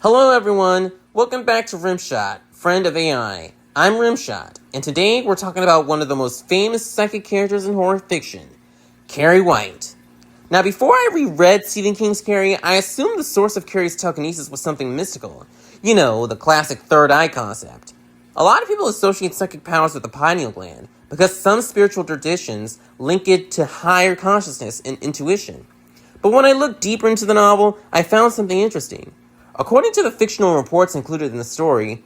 Hello everyone, welcome back to Rimshot, friend of AI. I'm Rimshot, and today we're talking about one of the most famous psychic characters in horror fiction, Carrie White. Now before I reread Stephen King's Carrie, I assumed the source of Carrie's telekinesis was something mystical. You know, the classic third eye concept. A lot of people associate psychic powers with the pineal gland, because some spiritual traditions link it to higher consciousness and intuition. But when I looked deeper into the novel, I found something interesting. According to the fictional reports included in the story,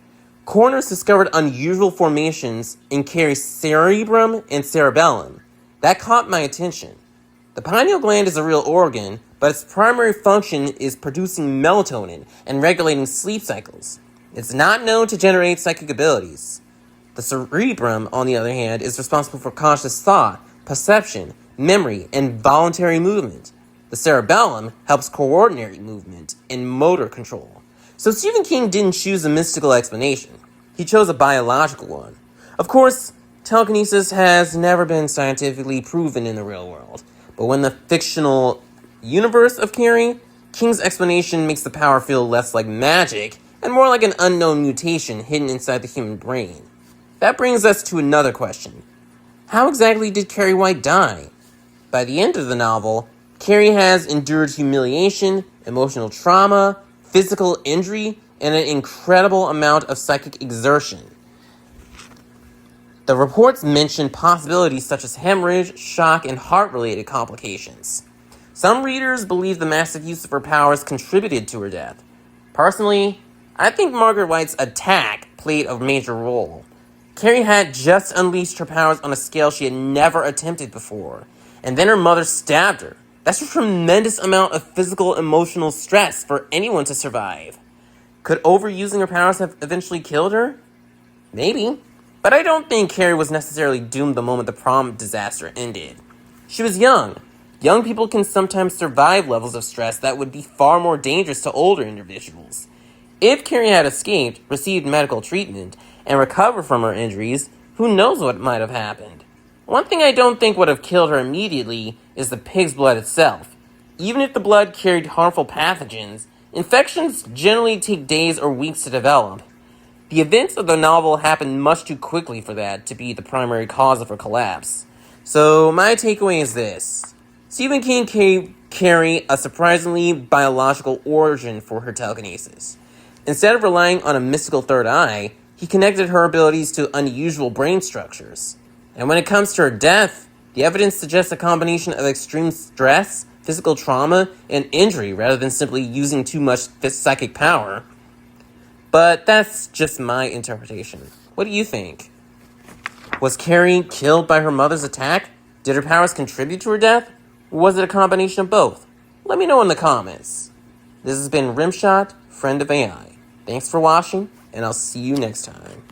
coroners discovered unusual formations in Carrie's cerebrum and cerebellum. That caught my attention. The pineal gland is a real organ, but its primary function is producing melatonin and regulating sleep cycles. It's not known to generate psychic abilities. The cerebrum, on the other hand, is responsible for conscious thought, perception, memory, and voluntary movement. The cerebellum helps coordinate movement and motor control. So Stephen King didn't choose a mystical explanation. He chose a biological one. Of course, telekinesis has never been scientifically proven in the real world. But when the fictional universe of Carrie, King's explanation makes the power feel less like magic and more like an unknown mutation hidden inside the human brain. That brings us to another question. How exactly did Carrie White die? By the end of the novel, Carrie has endured humiliation, emotional trauma, physical injury, and an incredible amount of psychic exertion. The reports mention possibilities such as hemorrhage, shock, and heart-related complications. Some readers believe the massive use of her powers contributed to her death. Personally, I think Margaret White's attack played a major role. Carrie had just unleashed her powers on a scale she had never attempted before, and then her mother stabbed her. That's a tremendous amount of physical, emotional stress for anyone to survive. Could overusing her powers have eventually killed her? Maybe. But I don't think Carrie was necessarily doomed the moment the prom disaster ended. She was young. Young people can sometimes survive levels of stress that would be far more dangerous to older individuals. If Carrie had escaped, received medical treatment, and recovered from her injuries, who knows what might have happened? One thing I don't think would have killed her immediately is the pig's blood itself. Even if the blood carried harmful pathogens, infections generally take days or weeks to develop. The events of the novel happened much too quickly for that to be the primary cause of her collapse. So my takeaway is this. Stephen King gave Carrie a surprisingly biological origin for her telekinesis. Instead of relying on a mystical third eye, he connected her abilities to unusual brain structures. And when it comes to her death, the evidence suggests a combination of extreme stress, physical trauma, and injury rather than simply using too much psychic power. But that's just my interpretation. What do you think? Was Carrie killed by her mother's attack? Did her powers contribute to her death? Or was it a combination of both? Let me know in the comments. This has been Rimshot, friend of AI. Thanks for watching, and I'll see you next time.